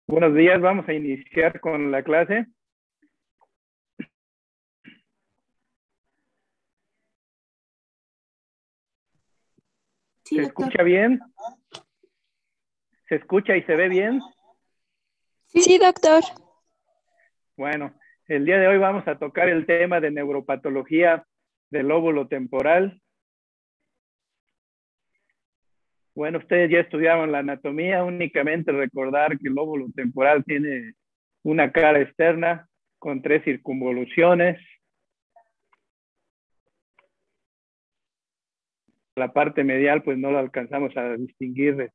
Buenos días, vamos a iniciar con la clase. Sí, ¿Se doctor. escucha bien? ¿Se escucha y se ve bien? Sí, doctor. Bueno, el día de hoy vamos a tocar el tema de neuropatología del lóbulo temporal. Bueno, ustedes ya estudiaron la anatomía, únicamente recordar que el lóbulo temporal tiene una cara externa con 3 circunvoluciones. La parte medial pues no la alcanzamos a distinguir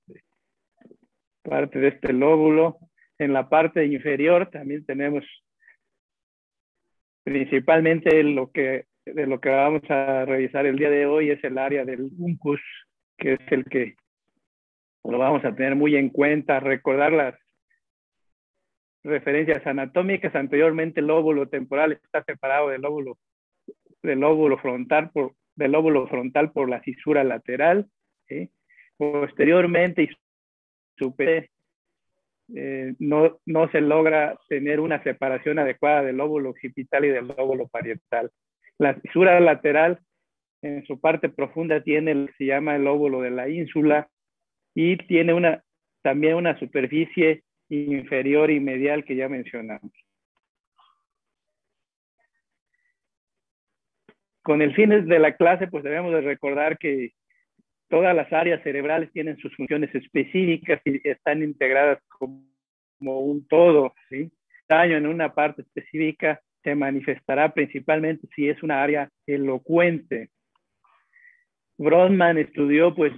parte de este lóbulo. En la parte inferior también tenemos principalmente de lo que vamos a revisar el día de hoy es el área del uncus, que es el que lo vamos a tener muy en cuenta, recordar las referencias anatómicas. Anteriormente el lóbulo temporal está separado del lóbulo frontal por la cisura lateral, ¿sí? Posteriormente y superior, no se logra tener una separación adecuada del lóbulo occipital y del lóbulo parietal. La fisura lateral en su parte profunda tiene lo que se llama el lóbulo de la ínsula y tiene también una superficie inferior y medial que ya mencionamos. Con el fin de la clase, pues debemos de recordar que todas las áreas cerebrales tienen sus funciones específicas y están integradas como un todo, ¿sí? Daño en una parte específica se manifestará principalmente si es una área elocuente. Brodmann estudió pues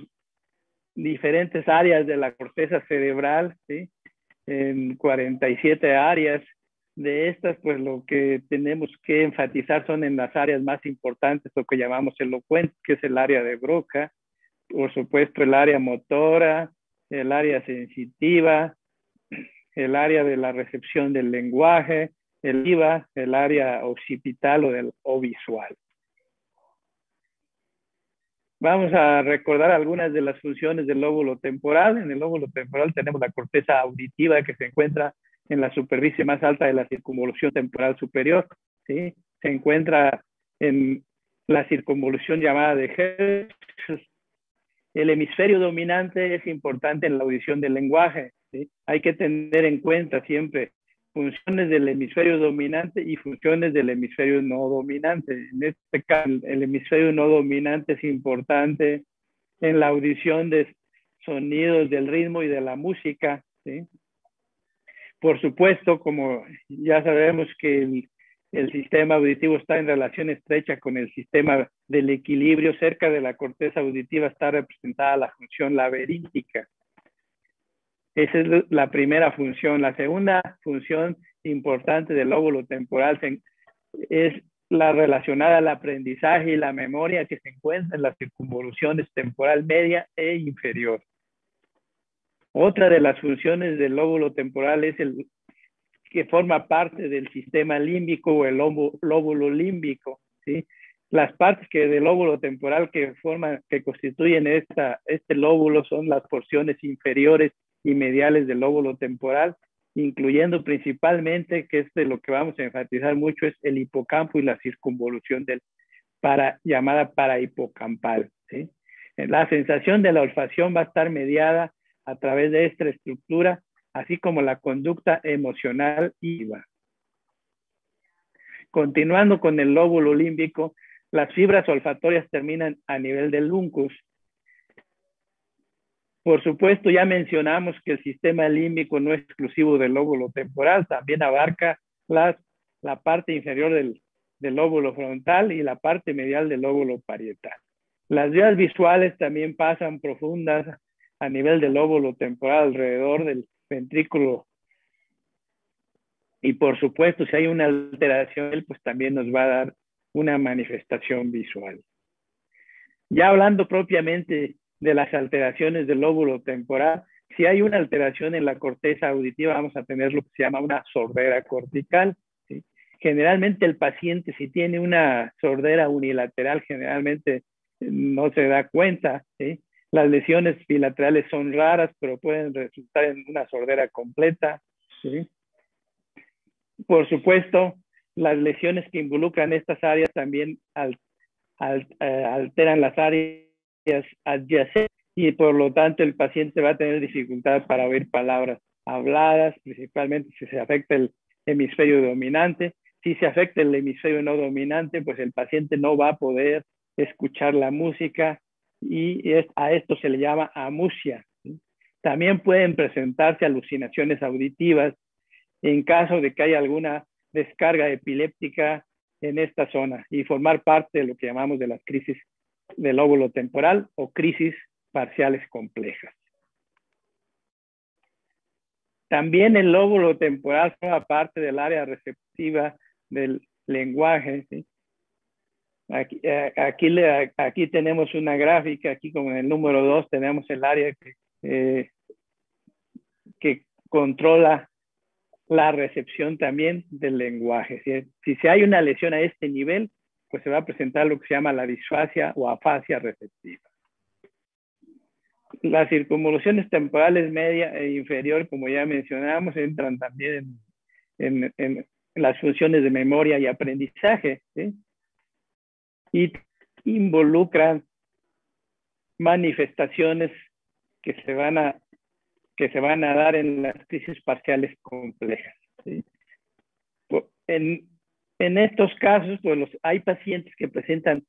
diferentes áreas de la corteza cerebral, ¿sí? En 47 áreas. De estas, pues lo que tenemos que enfatizar son en las áreas más importantes, lo que llamamos elocuente, que es el área de Broca, por supuesto el área motora, el área sensitiva, el área de la recepción del lenguaje, el IVA, el área occipital o visual. Vamos a recordar algunas de las funciones del lóbulo temporal. En el lóbulo temporal tenemos la corteza auditiva que se encuentra en la superficie más alta de la circunvolución temporal superior, ¿sí? Se encuentra en la circunvolución llamada de Hertz. El hemisferio dominante es importante en la audición del lenguaje, ¿sí? Hay que tener en cuenta siempre funciones del hemisferio dominante y funciones del hemisferio no dominante. En este caso, el hemisferio no dominante es importante en la audición de sonidos del ritmo y de la música, ¿sí? Por supuesto, como ya sabemos que el sistema auditivo está en relación estrecha con el sistema del equilibrio, cerca de la corteza auditiva está representada la función laberíntica. Esa es la primera función. La segunda función importante del lóbulo temporal es la relacionada al aprendizaje y la memoria, que se encuentra en las circunvoluciones temporal media e inferior. Otra de las funciones del lóbulo temporal es el que forma parte del sistema límbico o el lóbulo límbico, ¿sí? Las partes del lóbulo temporal que constituyen este lóbulo son las porciones inferiores y mediales del lóbulo temporal, incluyendo principalmente, que es de lo que vamos a enfatizar mucho, es el hipocampo y la circunvolución llamada parahipocampal, ¿sí? La sensación de la olfacción va a estar mediada a través de esta estructura, así como la conducta emocional IVA. Continuando con el lóbulo límbico, las fibras olfatorias terminan a nivel del uncus. Por supuesto, ya mencionamos que el sistema límbico no es exclusivo del lóbulo temporal, también abarca la parte inferior del lóbulo frontal y la parte medial del lóbulo parietal. Las vías visuales también pasan profundas a nivel del lóbulo temporal alrededor del ventrículo. Y por supuesto, si hay una alteración, pues también nos va a dar una manifestación visual. Ya hablando propiamente de las alteraciones del lóbulo temporal, si hay una alteración en la corteza auditiva, vamos a tener lo que se llama una sordera cortical, ¿sí? Generalmente el paciente, si tiene una sordera unilateral, generalmente no se da cuenta, ¿sí? Las lesiones bilaterales son raras, pero pueden resultar en una sordera completa. ¿sí? Por supuesto, las lesiones que involucran estas áreas también alteran las áreas adyacentes y por lo tanto el paciente va a tener dificultad para oír palabras habladas, principalmente si se afecta el hemisferio dominante. Si se afecta el hemisferio no dominante, pues el paciente no va a poder escuchar la música y a esto se le llama amusia. También pueden presentarse alucinaciones auditivas en caso de que haya alguna descarga epiléptica en esta zona y formar parte de lo que llamamos de las crisis del lóbulo temporal o crisis parciales complejas. También el lóbulo temporal forma parte del área receptiva del lenguaje, ¿sí? Aquí tenemos una gráfica, aquí con el número 2 tenemos el área que controla la recepción también del lenguaje. Si hay una lesión a este nivel, pues se va a presentar lo que se llama la disfasia o afasia receptiva. Las circunvoluciones temporales media e inferior, como ya mencionamos, entran también en las funciones de memoria y aprendizaje, ¿sí? Y involucran manifestaciones que se van a dar en las crisis parciales complejas, ¿sí? En estos casos, pues hay pacientes que presentan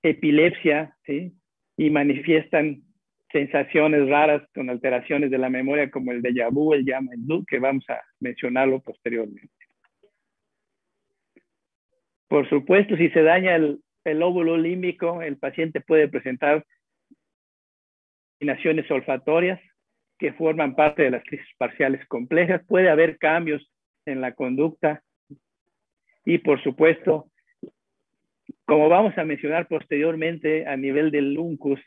epilepsia, ¿sí? Y manifiestan sensaciones raras con alteraciones de la memoria como el déjà vu, el llama vu, que vamos a mencionarlo posteriormente. Por supuesto, si se daña el lóbulo límbico, el paciente puede presentar alucinaciones olfatorias que forman parte de las crisis parciales complejas. Puede haber cambios en la conducta y, por supuesto, como vamos a mencionar posteriormente a nivel del LUNCUS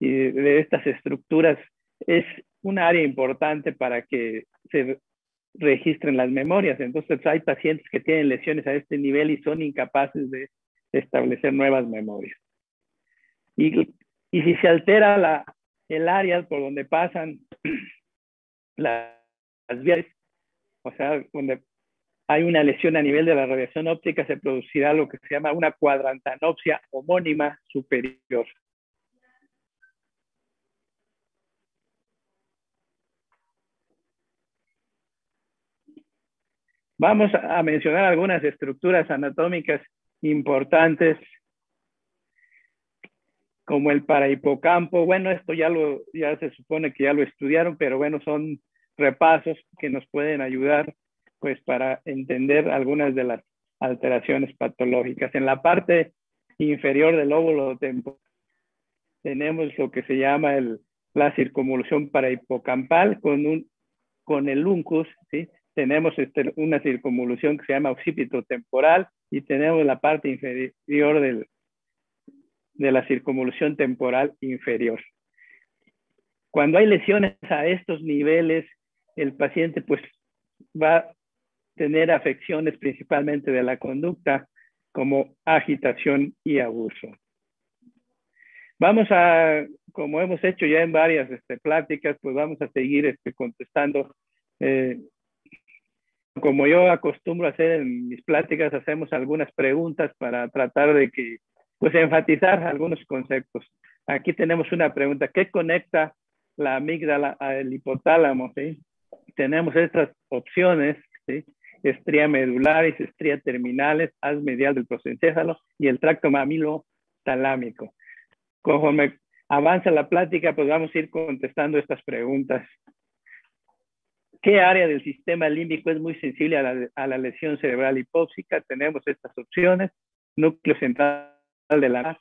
y de estas estructuras, es un área importante para que se registren las memorias. Entonces hay pacientes que tienen lesiones a este nivel y son incapaces de establecer nuevas memorias. Y si se altera el área por donde pasan las vías, o sea, donde hay una lesión a nivel de la radiación óptica, se producirá lo que se llama una cuadrantanopsia homónima superior. Vamos a mencionar algunas estructuras anatómicas importantes, como el parahipocampo. Bueno, esto ya se supone que ya lo estudiaron, pero bueno, son repasos que nos pueden ayudar pues para entender algunas de las alteraciones patológicas. En la parte inferior del lóbulo temporal tenemos lo que se llama la circunvolución parahipocampal con el LUNCUS, ¿sí? Tenemos una circunvolución que se llama occipito temporal y tenemos la parte inferior de la circunvolución temporal inferior. Cuando hay lesiones a estos niveles, el paciente pues va a tener afecciones principalmente de la conducta como agitación y abuso. Vamos a, como hemos hecho ya en varias pláticas, pues vamos a seguir contestando. Como yo acostumbro a hacer en mis pláticas, hacemos algunas preguntas para tratar de que, pues, enfatizar algunos conceptos. Aquí tenemos una pregunta: ¿qué conecta la amígdala al hipotálamo? ¿Sí? Tenemos estas opciones, ¿sí? Estría medularis, estría terminales, haz medial del prosencéfalo y el tracto mamilo-talámico. Conforme avanza la plática, pues vamos a ir contestando estas preguntas. ¿Qué área del sistema límbico es muy sensible a la lesión cerebral hipóxica? Tenemos estas opciones: núcleo central de la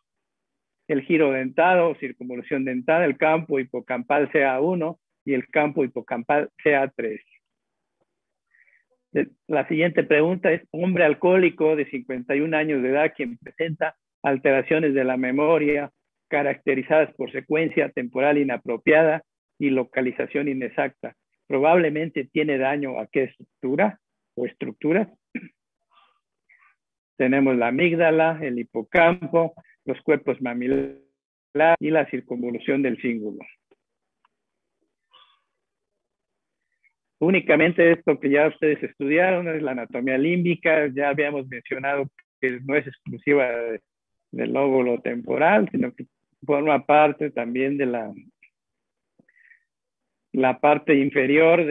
el giro dentado o circunvolución dentada, el campo hipocampal CA1 y el campo hipocampal CA3. La siguiente pregunta es: hombre alcohólico de 51 años de edad quien presenta alteraciones de la memoria caracterizadas por secuencia temporal inapropiada y localización inexacta, probablemente tiene daño a qué estructura o estructuras. Tenemos la amígdala, el hipocampo, los cuerpos mamilares y la circunvolución del cíngulo. Únicamente esto que ya ustedes estudiaron es la anatomía límbica. Ya habíamos mencionado que no es exclusiva del lóbulo temporal, sino que forma parte también de la parte inferior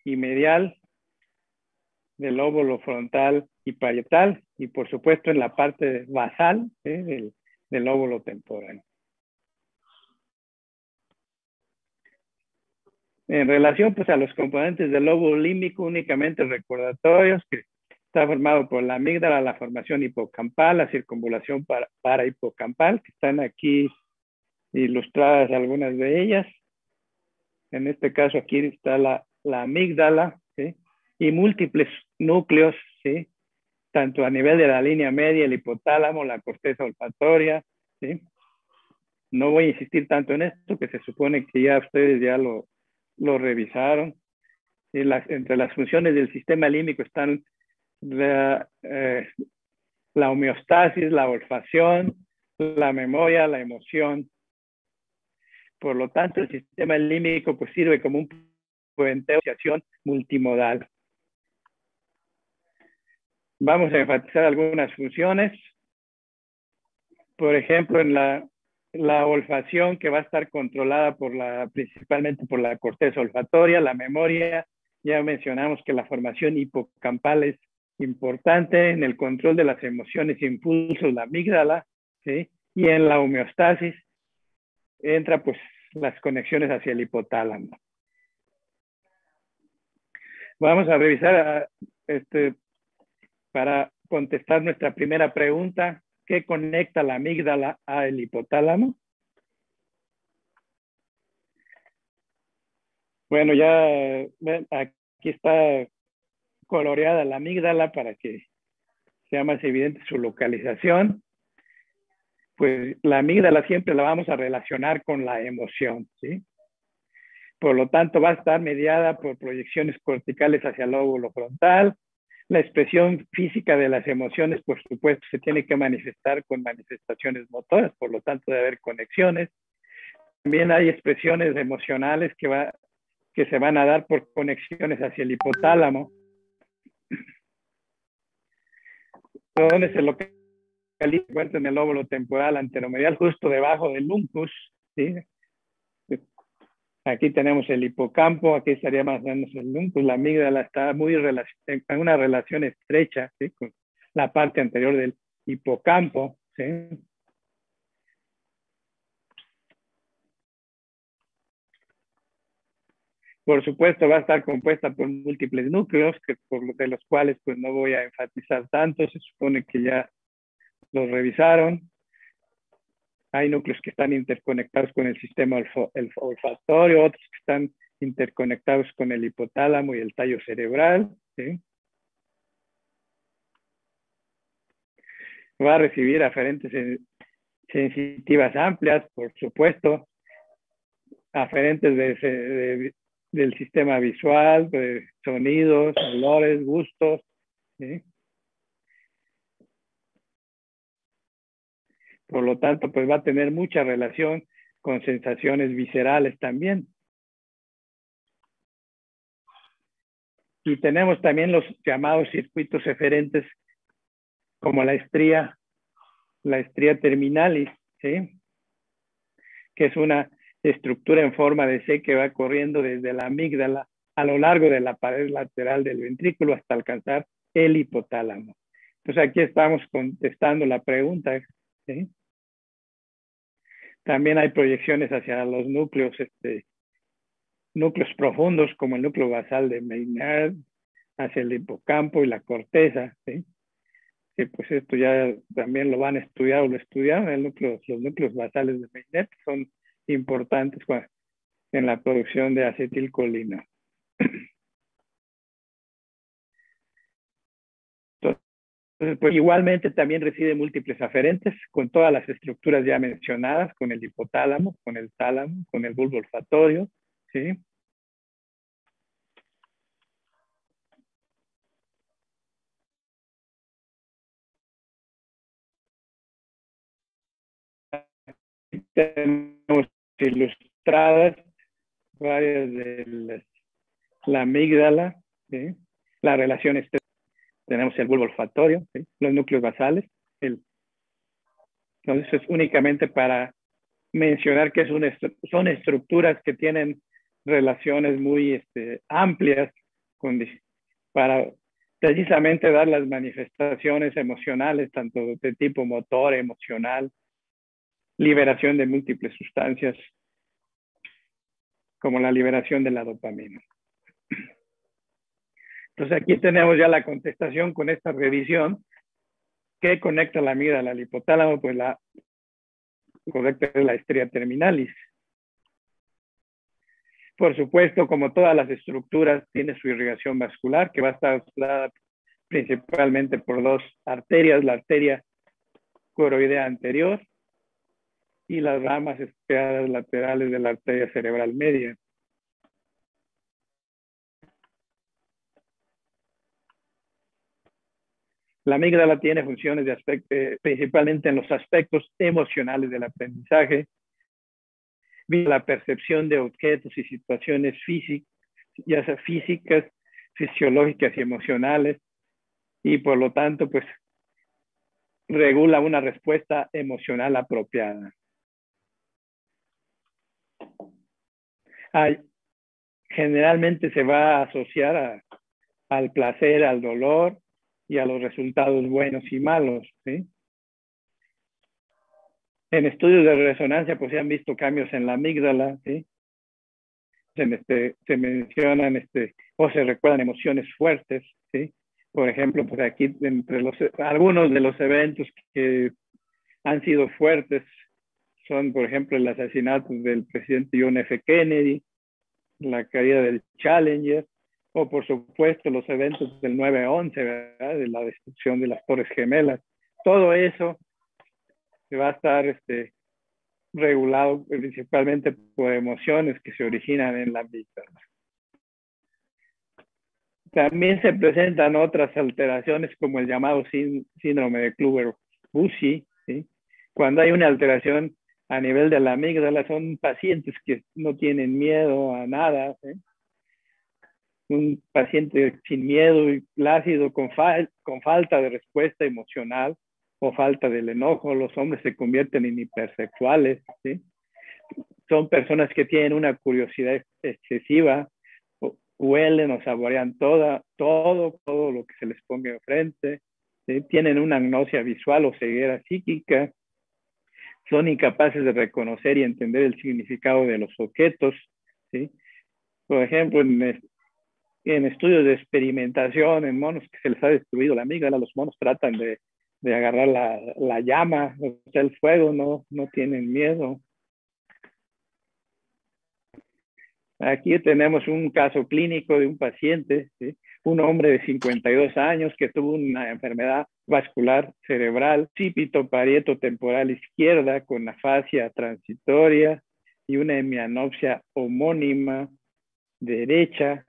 y medial del lóbulo frontal y parietal, y por supuesto en la parte basal del lóbulo temporal. En relación pues a los componentes del lóbulo límbico, únicamente recordatorios que está formado por la amígdala, la formación hipocampal, la circunvalación parahipocampal, que están aquí ilustradas algunas de ellas. En este caso aquí está la amígdala, ¿sí? Y múltiples núcleos, ¿sí? Tanto a nivel de la línea media, el hipotálamo, la corteza olfatoria, ¿sí? No voy a insistir tanto en esto, que se supone que ya ustedes ya lo revisaron. Entre las funciones del sistema límbico están la homeostasis, la olfacción, la memoria, la emoción. Por lo tanto, el sistema límbico pues, sirve como un puente de asociación multimodal. Vamos a enfatizar algunas funciones. Por ejemplo, en la olfacción, que va a estar controlada principalmente por la corteza olfatoria, la memoria. Ya mencionamos que la formación hipocampal es importante en el control de las emociones e impulsos, la amígdala, ¿sí? Y en la homeostasis entra pues las conexiones hacia el hipotálamo. Vamos a revisar para contestar nuestra primera pregunta: ¿qué conecta la amígdala al hipotálamo? Bueno, ya aquí está coloreada la amígdala para que sea más evidente su localización. Pues la amígdala siempre la vamos a relacionar con la emoción, ¿sí? Por lo tanto, va a estar mediada por proyecciones corticales hacia el lóbulo frontal. La expresión física de las emociones, por supuesto, se tiene que manifestar con manifestaciones motoras, por lo tanto, debe haber conexiones. También hay expresiones emocionales que se van a dar por conexiones hacia el hipotálamo, donde se localiza en el lóbulo temporal anteromedial, justo debajo del uncus, ¿sí? Aquí tenemos el hipocampo, aquí estaría más o menos el uncus. La amígdala está en una relación estrecha, ¿sí? Con la parte anterior del hipocampo, ¿sí? Por supuesto, va a estar compuesta por múltiples núcleos, de los cuales pues no voy a enfatizar tanto. Se supone que ya los revisaron. Hay núcleos que están interconectados con el sistema olfatorio, otros que están interconectados con el hipotálamo y el tallo cerebral, ¿sí? Va a recibir aferentes sensitivas amplias, por supuesto, aferentes del sistema visual, de sonidos, olores, gustos, ¿sí? Por lo tanto, pues va a tener mucha relación con sensaciones viscerales también. Y tenemos también los llamados circuitos eferentes, como la estría terminalis, ¿sí? Que es una estructura en forma de C que va corriendo desde la amígdala a lo largo de la pared lateral del ventrículo hasta alcanzar el hipotálamo. Entonces aquí estamos contestando la pregunta, ¿sí? También hay proyecciones hacia los núcleos profundos, como el núcleo basal de Maynard, hacia el hipocampo y la corteza, ¿sí? Que pues esto ya también lo van a estudiar o lo estudiaron. Los núcleos basales de Maynard son importantes en la producción de acetilcolina. Entonces, pues igualmente también recibe múltiples aferentes con todas las estructuras ya mencionadas, con el hipotálamo, con el tálamo, con el bulbo olfatorio, ¿sí? Tenemos ilustradas varias de las la amígdala, ¿sí? La relación tenemos el bulbo olfatorio, ¿sí? Los núcleos basales. Entonces es únicamente para mencionar que son estructuras que tienen relaciones muy amplias para precisamente dar las manifestaciones emocionales, tanto de tipo motor, emocional, liberación de múltiples sustancias, como la liberación de la dopamina. Entonces aquí tenemos ya la contestación con esta revisión. ¿Qué conecta la amígdala al hipotálamo? Pues la correcta es la estría terminalis. Por supuesto, como todas las estructuras, tiene su irrigación vascular, que va a estar dada principalmente por dos arterias, la arteria coroidea anterior y las ramas estriadas laterales de la arteria cerebral media. La amígdala tiene funciones principalmente en los aspectos emocionales del aprendizaje, la percepción de objetos y situaciones físicas, ya sea físicas, fisiológicas y emocionales, y por lo tanto, pues, regula una respuesta emocional apropiada. Generalmente se va a asociar al placer, al dolor y a los resultados buenos y malos, ¿sí? En estudios de resonancia, pues se han visto cambios en la amígdala, ¿sí? Se mencionan o se recuerdan emociones fuertes, ¿sí? Por ejemplo, pues aquí algunos de los eventos que han sido fuertes son, por ejemplo, el asesinato del presidente John F. Kennedy, la caída del Challenger, o por supuesto los eventos del 9/11, ¿verdad? De la destrucción de las Torres Gemelas. Todo eso se va a estar regulado principalmente por emociones que se originan en la amígdala. También se presentan otras alteraciones como el llamado síndrome de Kluver-Bucy, ¿sí? Cuando hay una alteración a nivel de la amígdala, son pacientes que no tienen miedo a nada, ¿sí? Un paciente sin miedo y plácido, con falta de respuesta emocional o falta del enojo, los hombres se convierten en hipersexuales, ¿sí? Son personas que tienen una curiosidad excesiva, huelen o saborean todo lo que se les ponga enfrente, ¿sí? Tienen una agnosia visual o ceguera psíquica, son incapaces de reconocer y entender el significado de los objetos, ¿sí? Por ejemplo, en estudios de experimentación en monos que se les ha destruido la amígdala, los monos tratan de agarrar la llama, o sea, el fuego, no tienen miedo. Aquí tenemos un caso clínico de un paciente, ¿sí? Un hombre de 52 años que tuvo una enfermedad vascular cerebral, occipito parieto temporal izquierda con afasia transitoria y una hemianopsia homónima derecha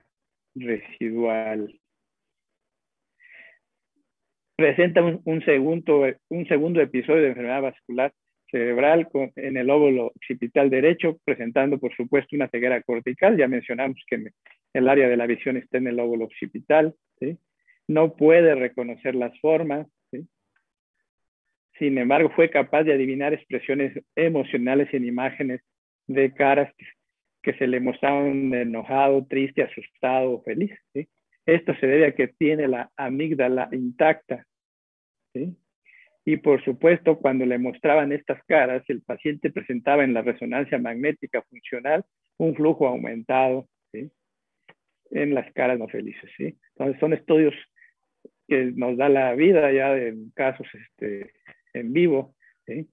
residual. Presenta un segundo episodio de enfermedad vascular cerebral en el lóbulo occipital derecho, presentando por supuesto una ceguera cortical. Ya mencionamos que el área de la visión está en el lóbulo occipital, ¿sí? No puede reconocer las formas, ¿sí? Sin embargo, fue capaz de adivinar expresiones emocionales en imágenes de caras que se le mostraban enojado, triste, asustado o feliz, ¿sí? Esto se debe a que tiene la amígdala intacta, ¿sí? Y por supuesto, cuando le mostraban estas caras, el paciente presentaba en la resonancia magnética funcional un flujo aumentado, ¿sí? En las caras no felices, ¿sí? Entonces son estudios que nos da la vida ya en casos en vivo, ¿sí?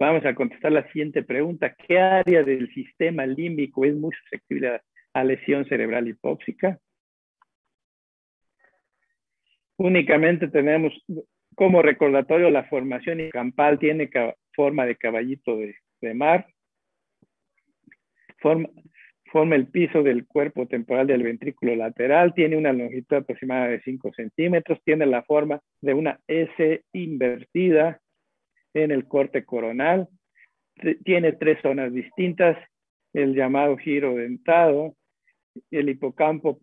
Vamos a contestar la siguiente pregunta. ¿Qué área del sistema límbico es muy susceptible a lesión cerebral hipóxica? Únicamente tenemos como recordatorio la formación hipocampal, tiene forma de caballito de mar, forma el piso del cuerpo temporal del ventrículo lateral, tiene una longitud aproximada de 5 centímetros, tiene la forma de una S invertida en el corte coronal, tiene 3 zonas distintas, el llamado giro dentado, el hipocampo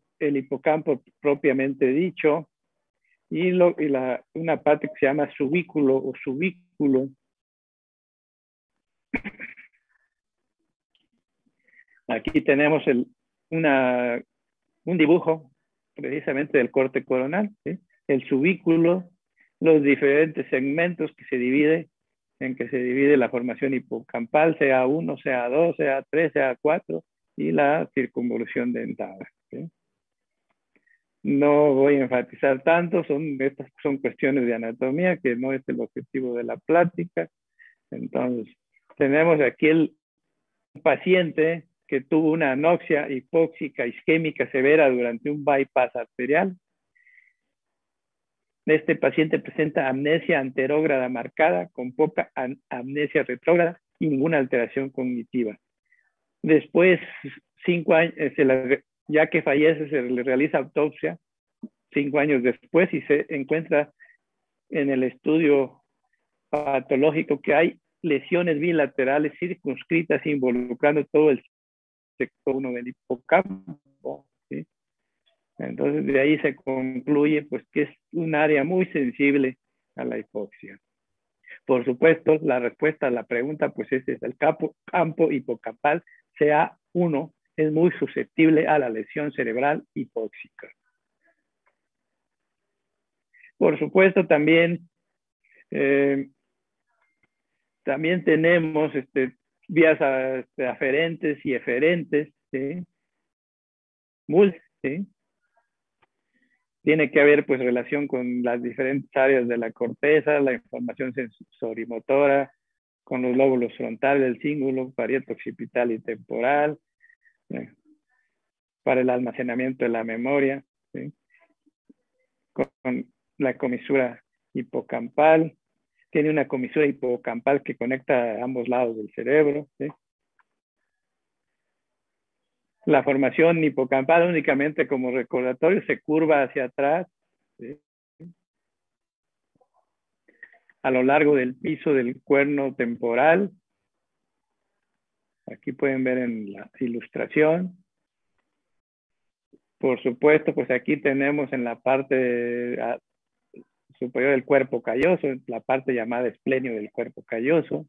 propiamente dicho, y una parte que se llama subículo o subículo. Aquí tenemos un dibujo precisamente del corte coronal, ¿sí? El subículo, los diferentes segmentos en que se divide la formación hipocampal, sea 1, sea 2, sea 3, sea 4, y la circunvolución dentada, ¿sí? No voy a enfatizar tanto, estas son cuestiones de anatomía que no es el objetivo de la plática. Entonces, tenemos aquí el paciente que tuvo una anoxia hipóxica isquémica severa durante un bypass arterial. Este paciente presenta amnesia anterógrada marcada con poca amnesia retrógrada y ninguna alteración cognitiva. Después, 5 años, ya que fallece, se le realiza autopsia 5 años después y se encuentra en el estudio patológico que hay lesiones bilaterales circunscritas involucrando todo el sector 1 del hipocampo, ¿sí? Entonces de ahí se concluye pues que es un área muy sensible a la hipoxia. Por supuesto, la respuesta a la pregunta pues es el campo hipocampal CA1 es muy susceptible a la lesión cerebral hipóxica. Por supuesto, también tenemos vías aferentes y eferentes, ¿sí? ¿Sí? Tiene que haber pues relación con las diferentes áreas de la corteza, la información sensorimotora, con los lóbulos frontales del cíngulo, parieto occipital y temporal, para el almacenamiento de la memoria, ¿sí? Con la comisura hipocampal, tiene una comisura hipocampal que conecta a ambos lados del cerebro, ¿sí? La formación hipocampal únicamente como recordatorio se curva hacia atrás, ¿sí? A lo largo del piso del cuerno temporal. Aquí pueden ver en la ilustración. Por supuesto, pues aquí tenemos en la parte superior del cuerpo calloso, la parte llamada esplenio del cuerpo calloso.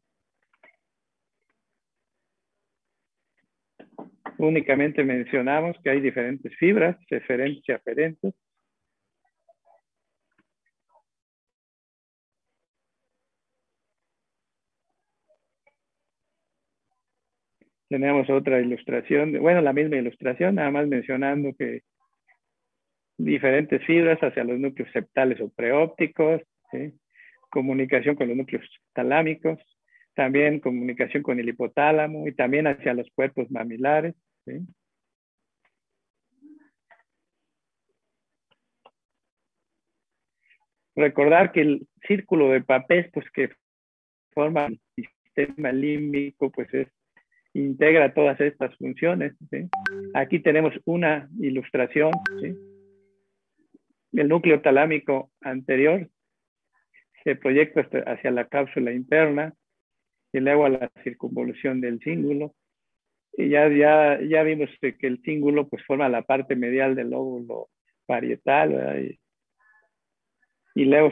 Únicamente mencionamos que hay diferentes fibras, eferentes y aferentes. Tenemos otra ilustración, bueno, la misma ilustración, nada más mencionando que diferentes fibras hacia los núcleos septales o preópticos, ¿sí? Comunicación con los núcleos talámicos, también comunicación con el hipotálamo y también hacia los cuerpos mamilares, ¿sí? Recordar que el círculo de Papez, pues que forma el sistema límbico, pues integra todas estas funciones, ¿sí? Aquí tenemos una ilustración, ¿sí? El núcleo talámico anterior se proyecta hacia la cápsula interna y luego a la circunvolución del cíngulo. Y ya vimos que el cíngulo pues forma la parte medial del lóbulo parietal, ¿verdad? Y luego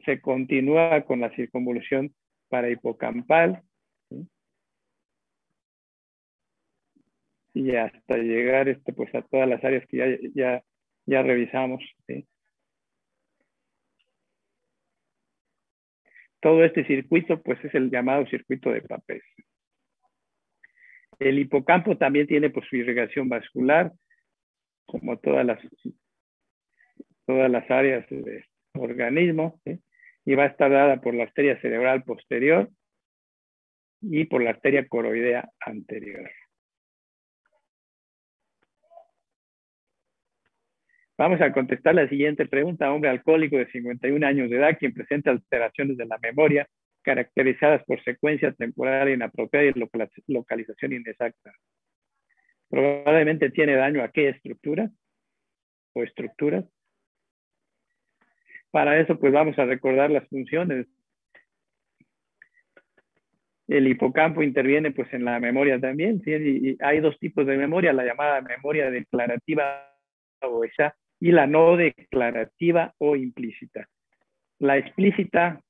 se continúa con la circunvolución parahipocampal, ¿sí? Y hasta llegar pues a todas las áreas que ya revisamos, ¿sí? Todo este circuito pues es el llamado circuito de Papez. El hipocampo también tiene pues su irrigación vascular, como todas las áreas del organismo, ¿sí? Y va a estar dada por la arteria cerebral posterior y por la arteria coroidea anterior. Vamos a contestar la siguiente pregunta. Hombre alcohólico de 51 años de edad, quien presenta alteraciones de la memoria caracterizadas por secuencia temporal inapropiada y localización inexacta. Probablemente tiene daño a qué estructura o estructuras. Para eso, pues vamos a recordar las funciones. El hipocampo interviene pues en la memoria también, ¿sí? Y hay dos tipos de memoria, la llamada memoria declarativa o esa, y la no declarativa o implícita. La explícita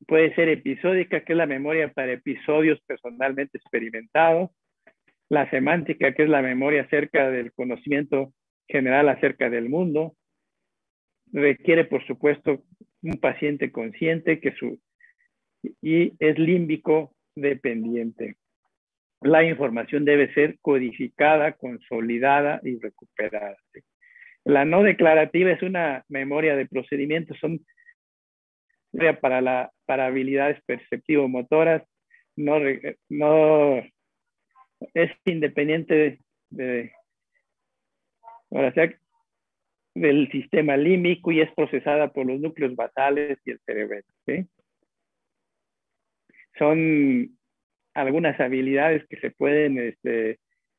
puede ser episódica, que es la memoria para episodios personalmente experimentados. La semántica, que es la memoria acerca del conocimiento general acerca del mundo. Requiere, por supuesto, un paciente consciente y es límbico dependiente. La información debe ser codificada, consolidada y recuperada. La no declarativa es una memoria de procedimientos, son para habilidades perceptivo-motoras, no es independiente ahora sea, del sistema límbico y es procesada por los núcleos basales y el cerebelo, ¿sí? Son algunas habilidades que se pueden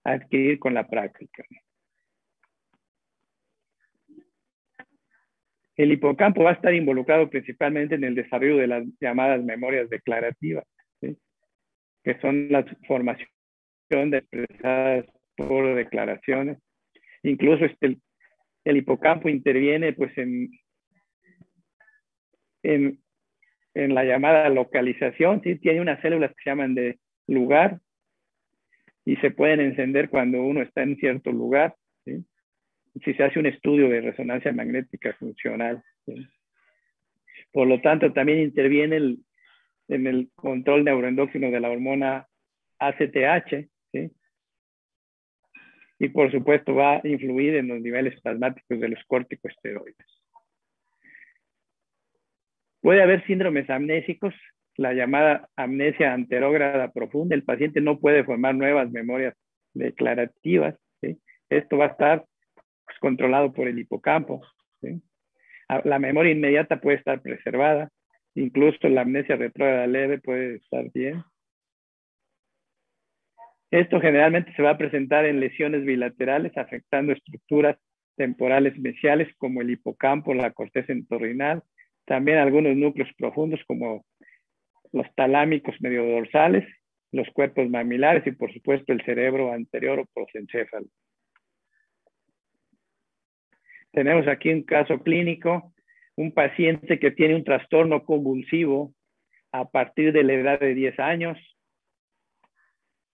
adquirir con la práctica. El hipocampo va a estar involucrado principalmente en el desarrollo de las llamadas memorias declarativas, ¿sí? Que son la formación de expresadas por declaraciones. Incluso el hipocampo interviene pues en la llamada localización, ¿sí? Tiene unas células que se llaman de lugar y se pueden encender cuando uno está en cierto lugar, ¿sí? Si se hace un estudio de resonancia magnética funcional, ¿sí? Por lo tanto, también interviene en el control neuroendócrino de la hormona ACTH, ¿sí? Y por supuesto va a influir en los niveles plasmáticos de los corticosteroides. Puede haber síndromes amnésicos, la llamada amnesia anterógrada profunda. El paciente no puede formar nuevas memorias declarativas, ¿sí? Esto va a estar pues, controlado por el hipocampo, ¿sí? La memoria inmediata puede estar preservada, incluso la amnesia retrógrada leve puede estar bien. Esto generalmente se va a presentar en lesiones bilaterales afectando estructuras temporales mesiales como el hipocampo, la corteza entorrinal, también algunos núcleos profundos como los talámicos mediodorsales, los cuerpos mamilares y por supuesto el cerebro anterior o prosencéfalo. Tenemos aquí un caso clínico, un paciente que tiene un trastorno convulsivo a partir de la edad de 10 años.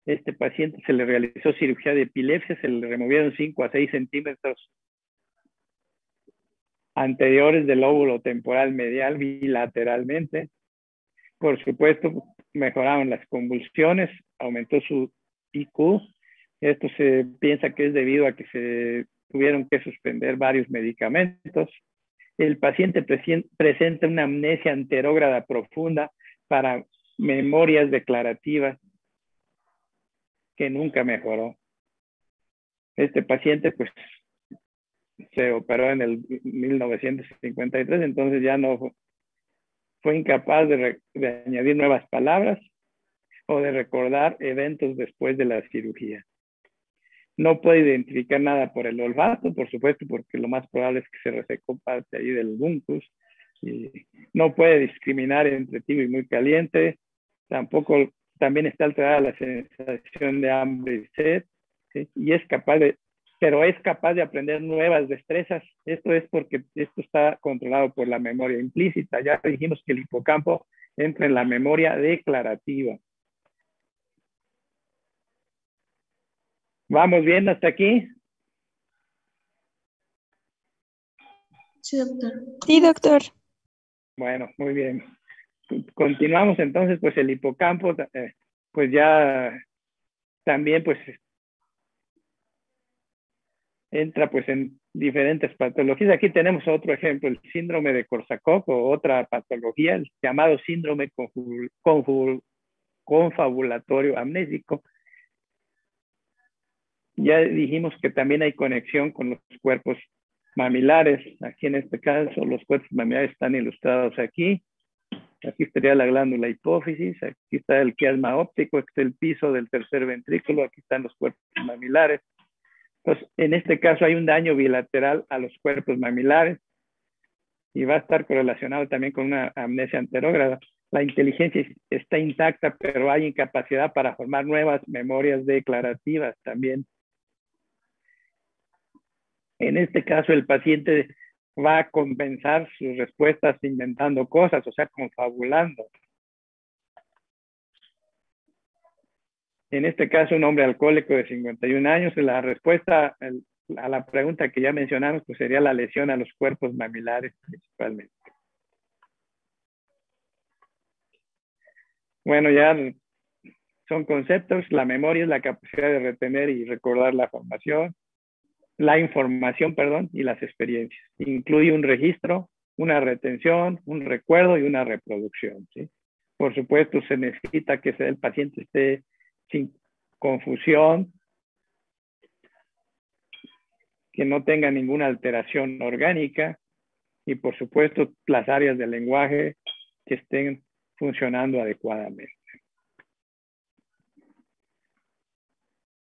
Este paciente se le realizó cirugía de epilepsia, se le removieron 5 a 6 centímetros anteriores del lóbulo temporal medial bilateralmente. Por supuesto, mejoraron las convulsiones, aumentó su IQ. Esto se piensa que es debido a que se tuvieron que suspender varios medicamentos. El paciente presenta una amnesia anterógrada profunda para memorias declarativas que nunca mejoró. Este paciente pues se operó en el 1953, entonces ya no fue incapaz de añadir nuevas palabras o de recordar eventos después de la cirugía. No puede identificar nada por el olfato, por supuesto, porque lo más probable es que se resecó parte ahí del buncus. Y no puede discriminar entre tibio y muy caliente. También está alterada la sensación de hambre y sed, ¿sí? Y es capaz de aprender nuevas destrezas. Esto es porque esto está controlado por la memoria implícita. Ya dijimos que el hipocampo entra en la memoria declarativa. ¿Vamos bien hasta aquí? Sí, doctor. Sí, doctor. Bueno, muy bien. Continuamos entonces, pues el hipocampo, pues ya también pues entra pues en diferentes patologías. Aquí tenemos otro ejemplo, el síndrome de Korsakoff o otra patología, el llamado síndrome confabulatorio amnésico. Ya dijimos que también hay conexión con los cuerpos mamilares. Aquí en este caso los cuerpos mamilares están ilustrados aquí. Aquí estaría la glándula hipófisis, aquí está el quiasma óptico, aquí está el piso del tercer ventrículo, aquí están los cuerpos mamilares. Entonces, en este caso hay un daño bilateral a los cuerpos mamilares y va a estar correlacionado también con una amnesia anterógrada. La inteligencia está intacta, pero hay incapacidad para formar nuevas memorias declarativas también. En este caso, el paciente va a compensar sus respuestas inventando cosas, o sea, confabulando. En este caso, un hombre alcohólico de 51 años, la respuesta a la pregunta que ya mencionamos, pues sería la lesión a los cuerpos mamilares principalmente. Bueno, ya son conceptos. La memoria es la capacidad de retener y recordar la información, perdón, y las experiencias. Incluye un registro, una retención, un recuerdo y una reproducción, ¿sí? Por supuesto, se necesita que el paciente esté sin confusión, que no tenga ninguna alteración orgánica y, por supuesto, las áreas del lenguaje que estén funcionando adecuadamente.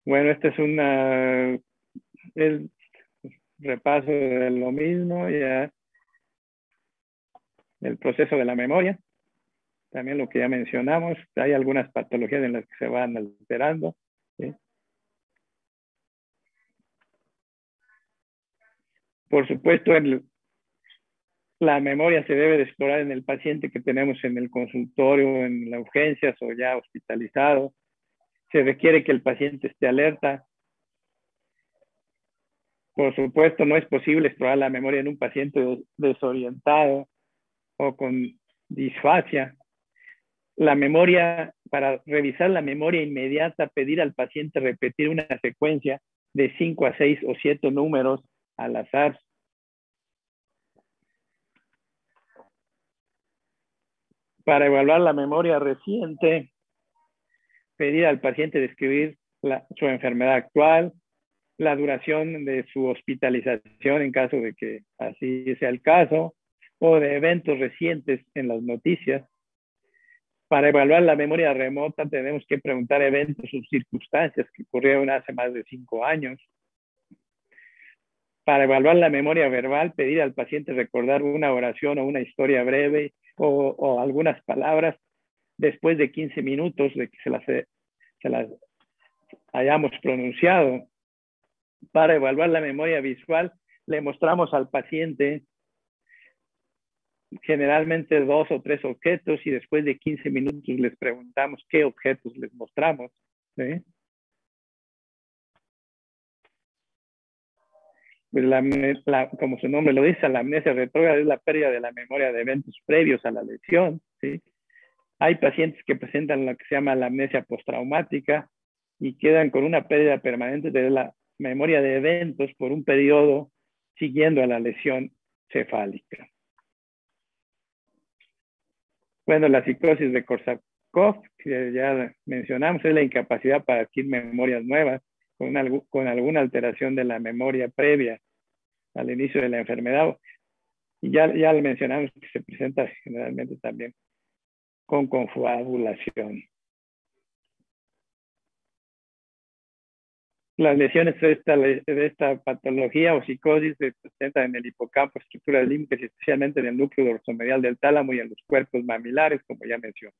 Bueno, este es el repaso de lo mismo, ya el proceso de la memoria, también lo que ya mencionamos, hay algunas patologías en las que se van alterando, ¿sí? Por supuesto, la memoria se debe de explorar en el paciente que tenemos en el consultorio, en las urgencias o ya hospitalizado. Se requiere que el paciente esté alerta. Por supuesto, no es posible explorar la memoria en un paciente desorientado o con disfasia. La memoria, para revisar la memoria inmediata, pedir al paciente repetir una secuencia de 5 a 6 o 7 números al azar. Para evaluar la memoria reciente, pedir al paciente describir su enfermedad actual, la duración de su hospitalización en caso de que así sea el caso, o de eventos recientes en las noticias. Para evaluar la memoria remota tenemos que preguntar eventos o circunstancias que ocurrieron hace más de 5 años. Para evaluar la memoria verbal, pedir al paciente recordar una oración o una historia breve o algunas palabras después de 15 minutos de que se las hayamos pronunciado. Para evaluar la memoria visual, le mostramos al paciente generalmente 2 o 3 objetos y después de 15 minutos les preguntamos qué objetos les mostramos, ¿sí? Pues como su nombre lo dice, la amnesia retrógrada es la pérdida de la memoria de eventos previos a la lesión, ¿sí? Hay pacientes que presentan lo que se llama la amnesia postraumática y quedan con una pérdida permanente de la memoria de eventos por un periodo siguiendo a la lesión cefálica. Bueno, la psicosis de Korsakoff, que ya mencionamos, es la incapacidad para adquirir memorias nuevas con alguna alteración de la memoria previa al inicio de la enfermedad. Y ya lo mencionamos que se presenta generalmente también con confabulación. Las lesiones de esta patología o psicosis se presentan en el hipocampo, estructuras límbica, especialmente en el núcleo dorsomedial del tálamo y en los cuerpos mamilares, como ya mencioné.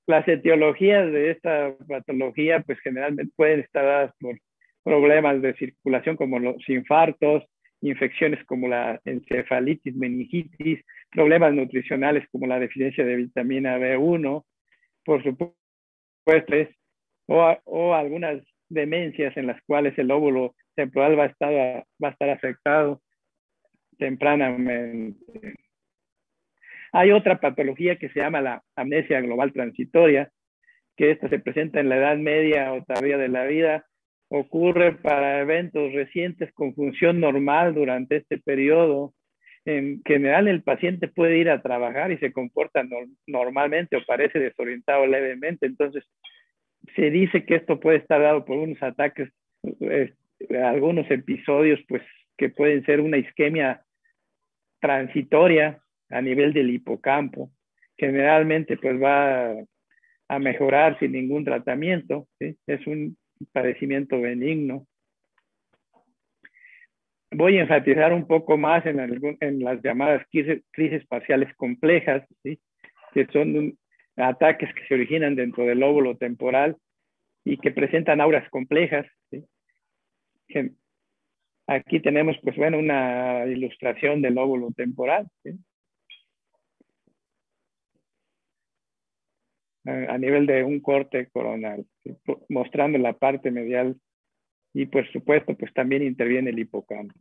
Las etiologías de esta patología, pues generalmente pueden estar dadas por problemas de circulación como los infartos, infecciones como la encefalitis, meningitis, problemas nutricionales como la deficiencia de vitamina B1, por supuesto, o algunas demencias en las cuales el lóbulo temporal va a estar afectado tempranamente. Hay otra patología que se llama la amnesia global transitoria, que esta se presenta en la edad media o tardía de la vida, ocurre para eventos recientes con función normal durante este periodo. En general, el paciente puede ir a trabajar y se comporta normalmente o parece desorientado levemente. Entonces, se dice que esto puede estar dado por unos ataques, algunos episodios, pues, que pueden ser una isquemia transitoria a nivel del hipocampo. Generalmente, pues, va a mejorar sin ningún tratamiento, ¿sí? Es un padecimiento benigno. Voy a enfatizar un poco más en las llamadas crisis parciales complejas, ¿sí? Que son ataques que se originan dentro del lóbulo temporal y que presentan auras complejas, ¿sí? Aquí tenemos, pues bueno, una ilustración del lóbulo temporal, ¿sí? A nivel de un corte coronal, ¿sí? Mostrando la parte medial y por supuesto, pues también interviene el hipocampo.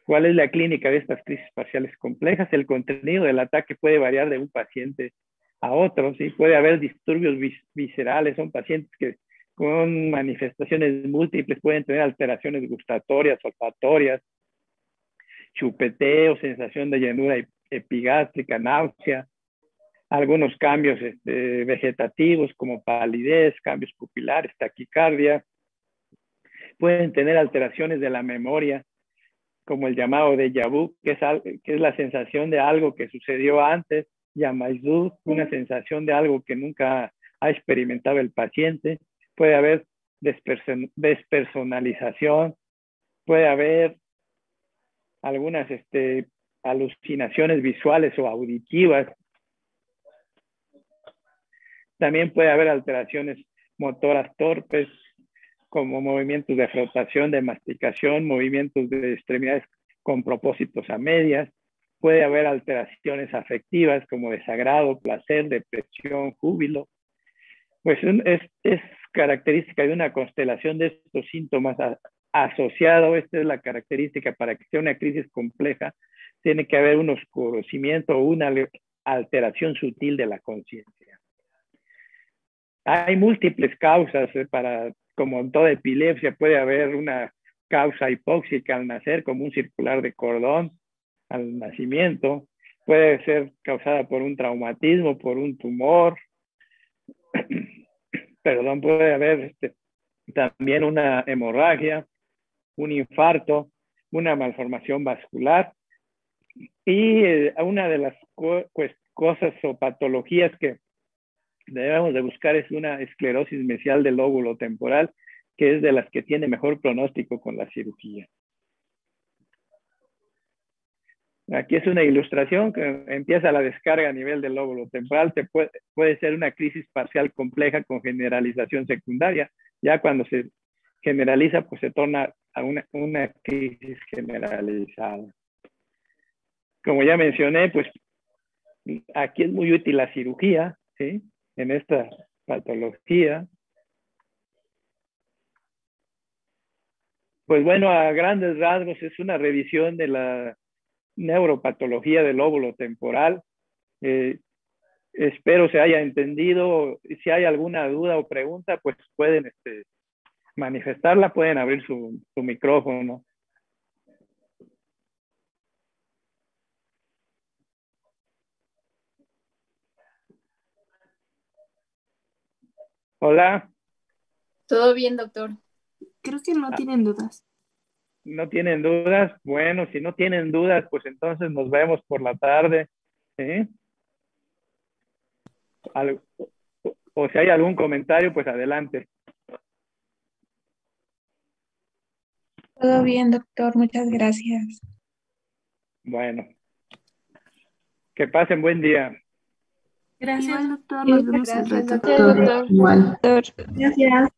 ¿Cuál es la clínica de estas crisis parciales complejas? El contenido del ataque puede variar de un paciente a otro, ¿sí? Puede haber disturbios viscerales, son pacientes que con manifestaciones múltiples pueden tener alteraciones gustatorias, olfatorias, chupeteo, sensación de llenura epigástrica, náusea, algunos cambios vegetativos como palidez, cambios pupilares, taquicardia. Pueden tener alteraciones de la memoria, como el llamado déjà vu, que es la sensación de algo que sucedió antes, yamaizú, una sensación de algo que nunca ha experimentado el paciente. Puede haber despersonalización, puede haber algunas alucinaciones visuales o auditivas. También puede haber alteraciones motoras torpes, como movimientos de frotación, de masticación, movimientos de extremidades con propósitos a medias. Puede haber alteraciones afectivas como desagrado, placer, depresión, júbilo. Pues es característica de una constelación de estos síntomas asociado. Esta es la característica para que sea una crisis compleja. Tiene que haber un oscurecimiento o una alteración sutil de la conciencia. Hay múltiples causas como en toda epilepsia, puede haber una causa hipóxica al nacer, como un circular de cordón al nacimiento. Puede ser causada por un traumatismo, por un tumor. Perdón, puede haber también una hemorragia, un infarto, una malformación vascular. Y una de las cosas o patologías que debemos de buscar es una esclerosis mesial del lóbulo temporal, que es de las que tiene mejor pronóstico con la cirugía. Aquí es una ilustración que empieza la descarga a nivel del lóbulo temporal. Puede ser una crisis parcial compleja con generalización secundaria. Ya cuando se generaliza, pues se torna a una crisis generalizada. Como ya mencioné, pues aquí es muy útil la cirugía, ¿sí? En esta patología. Pues bueno, a grandes rasgos es una revisión de la neuropatología del lóbulo temporal. Espero se haya entendido. Si hay alguna duda o pregunta, pues pueden manifestarla, pueden abrir su micrófono. Hola. Todo bien, doctor. Creo que no tienen dudas. ¿No tienen dudas? Bueno, si no tienen dudas, pues entonces nos vemos por la tarde. ¿Sí? O si hay algún comentario, pues adelante. Todo bien, doctor. Muchas gracias. Bueno. Que pasen buen día. Gracias, doctor. Nos vemos al rato. Doctor. Gracias.